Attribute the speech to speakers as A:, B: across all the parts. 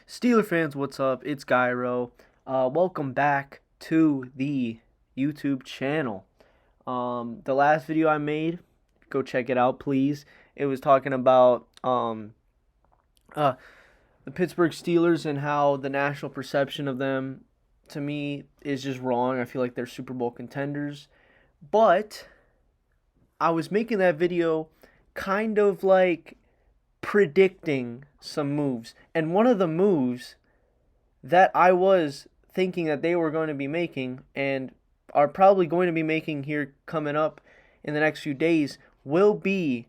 A: Steeler fans, what's up? It's Gyro. Welcome back to the YouTube channel. The last video I made, go check it out, please. It was talking about uh, the Pittsburgh Steelers and how the national perception of them, to me, is just wrong. I feel like they're Super Bowl contenders. But I was making that video kind of like predicting some moves. And one of the moves that I was thinking that they were going to be making and are probably going to be making here coming up in the next few days will be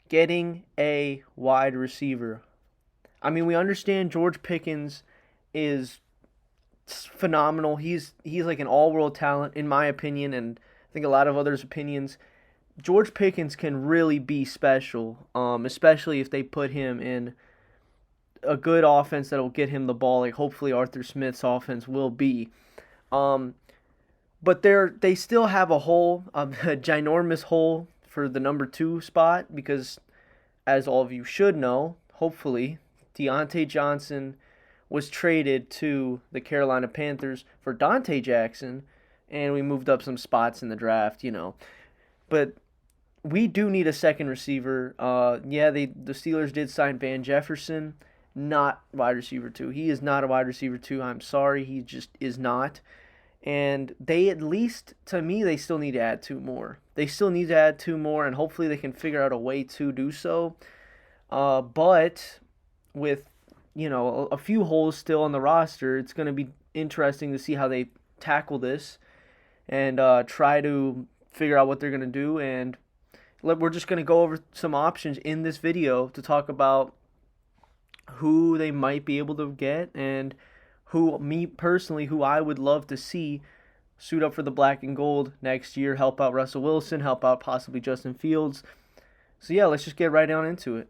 A: getting a wide receiver. I mean, we understand George Pickens is phenomenal. He's like an all-world talent in my opinion, and I think a lot of others' opinions. George Pickens can really be special, especially if they put him in a good offense that will get him the ball, like hopefully Arthur Smith's offense will be. Um, but they still have a hole, a ginormous hole for the number 2 spot because, as all of you should know, hopefully, Diontae Johnson was traded to the Carolina Panthers for Diontae Jackson, and we moved up some spots in the draft. But we do need a second receiver. The Steelers did sign Van Jefferson, not wide receiver 2. He is not a wide receiver 2. I'm sorry, he just is not. And they, at least to me, they still need to add 2 more. They still need to add 2 more, and hopefully they can figure out a way to do so. But with a few holes still on the roster, it's going to be interesting to see how they tackle this and try to figure out what they're going to do. And we're just going to go over some options in this video to talk about who they might be able to get and me personally, who I would love to see suit up for the black and gold next year, help out Russell Wilson, help out possibly Justin Fields. So yeah, let's just get right down into it.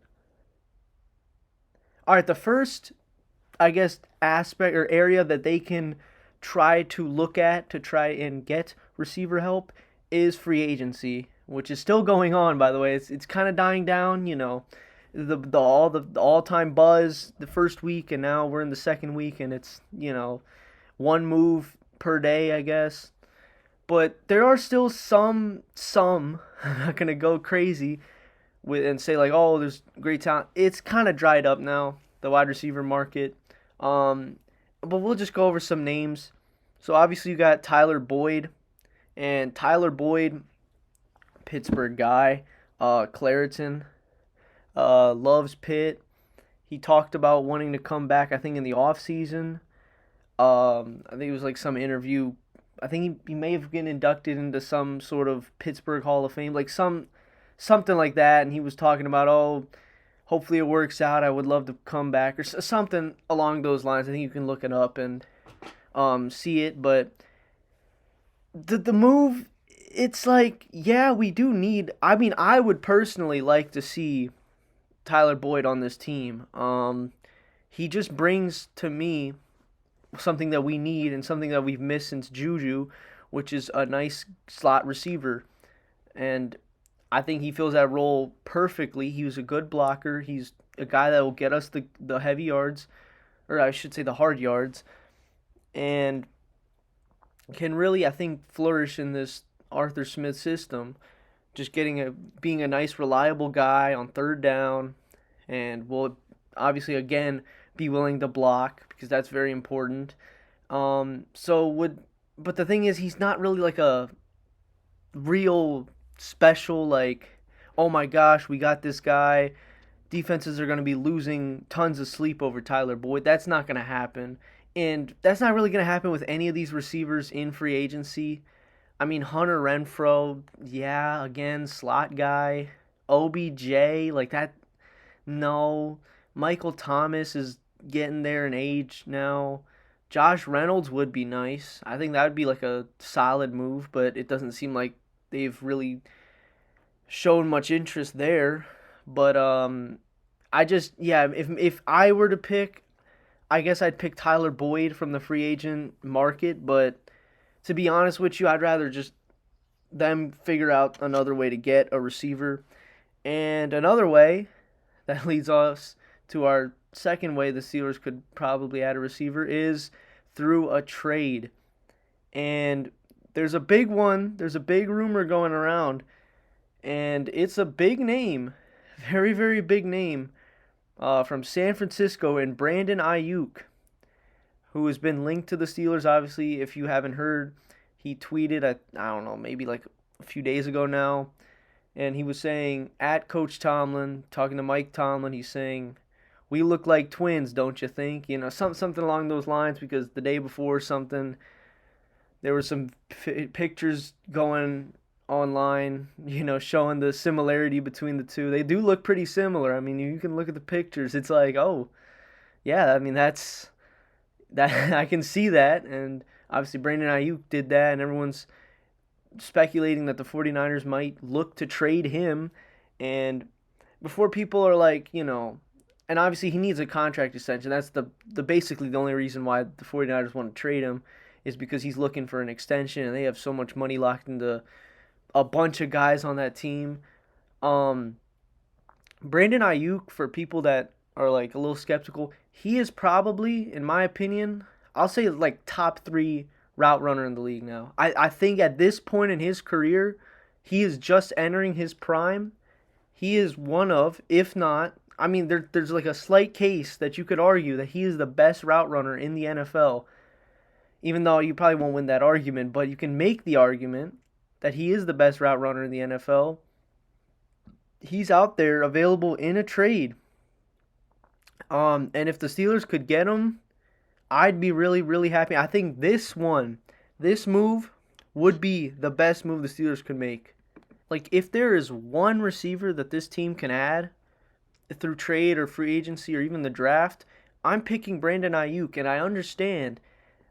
A: All right, the first, I guess, aspect or area that they can try to look at to try and get receiver help is free agency, which is still going on, by the way. It's kind of dying down, the all-time buzz the first week, and now we're in the second week, and it's one move per day, I guess. But there are still some I'm not gonna go crazy with and say like, oh, there's great talent. It's kind of dried up now, the wide receiver market. But we'll just go over some names. So obviously you got Tyler Boyd, and Tyler Boyd, Pittsburgh guy, Clareton, loves Pitt. He talked about wanting to come back, I think, in the offseason. I think it was like some interview. I think he may have been inducted into some sort of Pittsburgh Hall of Fame, like something like that. And he was talking about, oh, hopefully it works out. I would love to come back, or something along those lines. I think you can look it up and see it. But the move, it's like, yeah, we do need. I mean, I would personally like to see Tyler Boyd on this team. He just brings to me something that we need and something that we've missed since Juju, which is a nice slot receiver. And I think he fills that role perfectly. He was a good blocker. He's a guy that will get us the heavy yards, or I should say the hard yards, and can really, I think, flourish in this Arthur Smith system. Just being a nice, reliable guy on third down, and will obviously again be willing to block because that's very important. But the thing is, he's not really like a real special, like, oh my gosh, we got this guy. Defenses are going to be losing tons of sleep over Tyler Boyd. That's not going to happen, and that's not really going to happen with any of these receivers in free agency. I mean, Hunter Renfrow, yeah, again, slot guy. OBJ, like that, no. Michael Thomas is getting there in age now. Josh Reynolds would be nice. I think that would be like a solid move, but it doesn't seem like they've really shown much interest there. But if I were to pick, I guess I'd pick Tyler Boyd from the free agent market, but to be honest with you, I'd rather just them figure out another way to get a receiver. And another way that leads us to our second way the Steelers could probably add a receiver is through a trade. And there's a big one. There's a big rumor going around, and it's a big name, very, very big name, from San Francisco, and Brandon Ayuk, who has been linked to the Steelers. Obviously, if you haven't heard, he tweeted, I don't know, maybe like a few days ago now, and he was saying, at Coach Tomlin, talking to Mike Tomlin, he's saying, we look like twins, don't you think? You know, something along those lines, because the day before there were some pictures going online, you know, showing the similarity between the two. They do look pretty similar. I mean, you can look at the pictures. It's like, oh, yeah, I mean, that I can see that. And obviously Brandon Ayuk did that, and everyone's speculating that the 49ers might look to trade him. And before people are like, you know, and obviously he needs a contract extension. That's the basically the only reason why the 49ers want to trade him, is because he's looking for an extension, and they have so much money locked into a bunch of guys on that team. Brandon Ayuk, for people that are like a little skeptical, he is probably, in my opinion, I'll say like top 3 route runner in the league now. I think at this point in his career, he is just entering his prime. He is one of, if not, I mean, there's like a slight case that you could argue that he is the best route runner in the NFL. Even though you probably won't win that argument, but you can make the argument that he is the best route runner in the NFL. He's out there available in a trade. And if the Steelers could get him, I'd be really, really happy. I think this move would be the best move the Steelers could make. Like, if there is one receiver that this team can add through trade or free agency or even the draft, I'm picking Brandon Ayuk, and I understand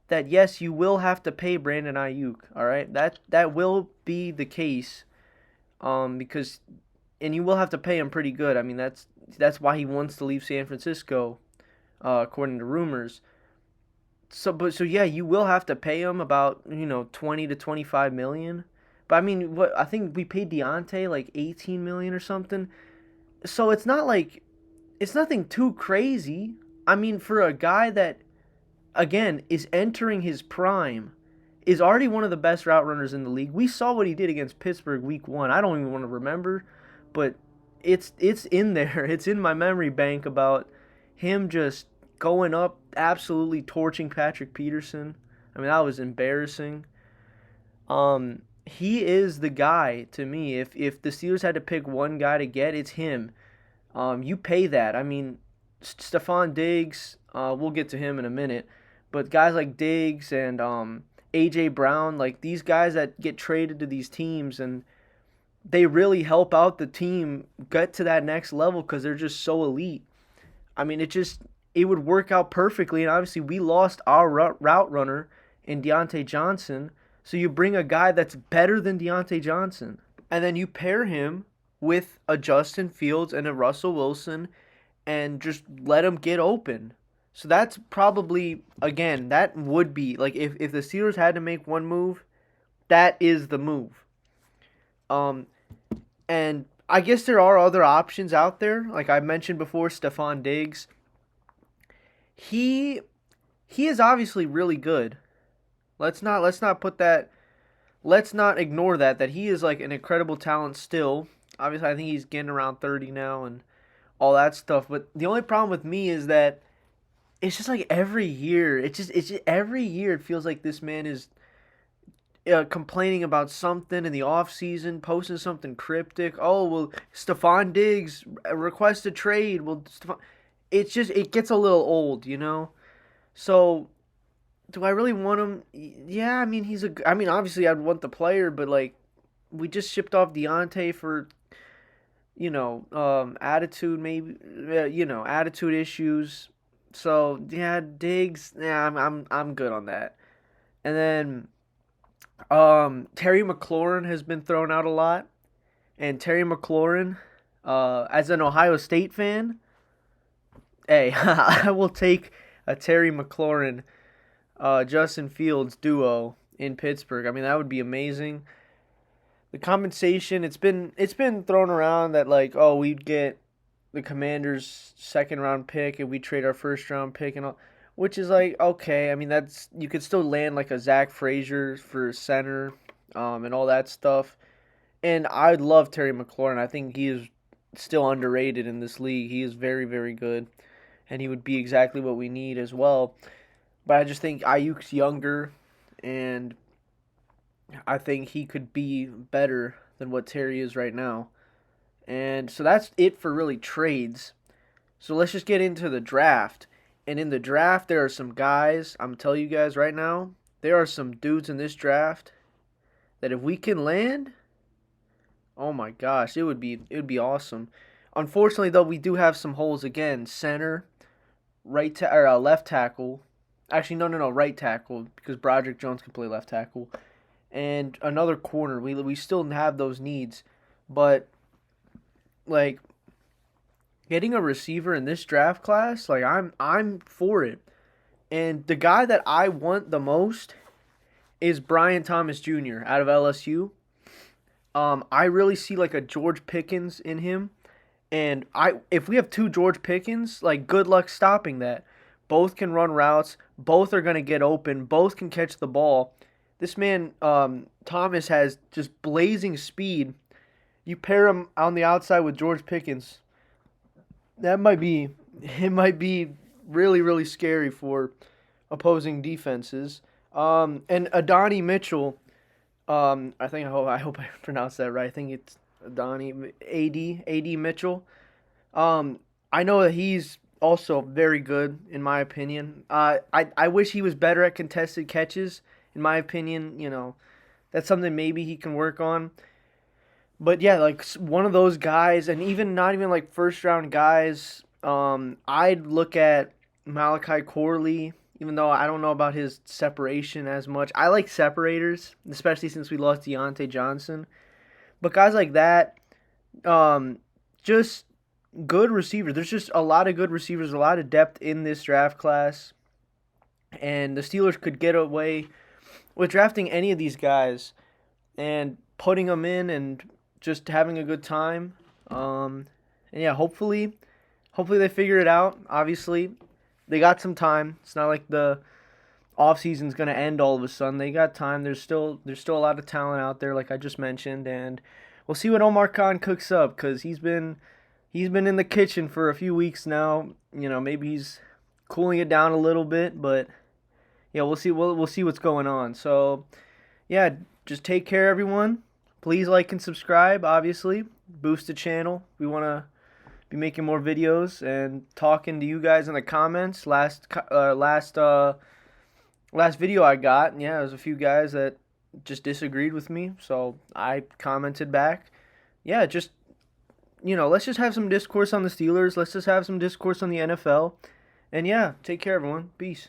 A: that yes, you will have to pay Brandon Ayuk. All right, that will be the case, because, and you will have to pay him pretty good. I mean, that's why he wants to leave San Francisco, according to rumors. So yeah, you will have to pay him about, you know, 20 to 25 million. But I mean, what I think we paid Diontae like 18 million or something. So it's not like, it's nothing too crazy. I mean, for a guy that, again, is entering his prime, is already one of the best route runners in the league. We saw what he did against Pittsburgh week 1. I don't even want to remember, but it's in there. It's in my memory bank about him just going up, absolutely torching Patrick Peterson. I mean, that was embarrassing. He is the guy to me. If the Steelers had to pick one guy to get, it's him. You pay that. I mean, Stephon Diggs, we'll get to him in a minute. But guys like Diggs and A.J. Brown, like these guys that get traded to these teams, and they really help out the team get to that next level because they're just so elite. I mean, it would work out perfectly. And obviously, we lost our route runner in Diontae Johnson. So you bring a guy that's better than Diontae Johnson, and then you pair him with a Justin Fields and a Russell Wilson, and just let him get open. So that's probably, again, that would be, like, if the Steelers had to make one move, that is the move. And I guess there are other options out there. Like I mentioned before, Stephon Diggs. He is obviously really good. Let's not ignore that he is like an incredible talent still. Obviously, I think he's getting around 30 now and all that stuff. But the only problem with me is that it's just like every year. It's just every year it feels like this man is complaining about something in the offseason, posting something cryptic. Oh, well, Stephon Diggs request a trade. Well, it gets a little old, you know? So, do I really want him? Yeah, I mean, obviously I'd want the player, but like, we just shipped off Diontae for, you know, attitude, maybe, attitude issues. So yeah, Diggs, yeah, I'm good on that. And then, Terry McLaurin has been thrown out a lot, and Terry McLaurin, as an Ohio State fan, hey, I will take a Terry McLaurin, Justin Fields duo in Pittsburgh. I mean, that would be amazing. The compensation, it's been thrown around that like, oh, we'd get the Commanders' second round pick and we trade our first round pick and all, which is like okay. I mean, that's you could still land like a Zach Frazier for center, and all that stuff. And I love Terry McLaurin. I think he is still underrated in this league. He is very, very good, and he would be exactly what we need as well. But I just think Ayuk's younger, and I think he could be better than what Terry is right now. And so that's it for really trades. So let's just get into the draft. And in the draft, there are some guys, I'm telling you guys right now, there are some dudes in this draft that if we can land, oh my gosh, it would be awesome. Unfortunately, though, we do have some holes again. Center, left tackle. Actually, no, right tackle because Broderick Jones can play left tackle, and another corner. We still have those needs, but like getting a receiver in this draft class, like I'm for it. And the guy that I want the most is Brian Thomas Jr. out of LSU. I really see like a George Pickens in him, and if we have two George Pickens, like good luck stopping that. Both can run routes. Both are gonna get open. Both can catch the ball. This man, Thomas, has just blazing speed. You pair him on the outside with George Pickens. It might be really, really scary for opposing defenses. And Adonai Mitchell, I hope I pronounced that right. I think it's Adonai AD Mitchell. I know that he's also very good in my opinion. I wish he was better at contested catches. In my opinion, that's something maybe he can work on. But yeah, like one of those guys, and even not even like first round guys. I'd look at Malachi Corley, even though I don't know about his separation as much. I like separators, especially since we lost Diontae Johnson. But guys like that, just good receivers. There's just a lot of good receivers, a lot of depth in this draft class. And the Steelers could get away with drafting any of these guys and putting them in and just having a good time. And yeah, hopefully they figure it out. Obviously, they got some time. It's not like the offseason's going to end all of a sudden. They got time. There's still a lot of talent out there, like I just mentioned, and we'll see what Omar Khan cooks up because he's been in the kitchen for a few weeks now. Maybe he's cooling it down a little bit, but yeah, we'll see. We'll see what's going on. So yeah, just take care, everyone. Please like and subscribe. Obviously, boost the channel. We want to be making more videos and talking to you guys in the comments. Last video I got, yeah, there's a few guys that just disagreed with me, so I commented back. Yeah, just let's just have some discourse on the Steelers. Let's just have some discourse on the NFL. And yeah, take care, everyone. Peace.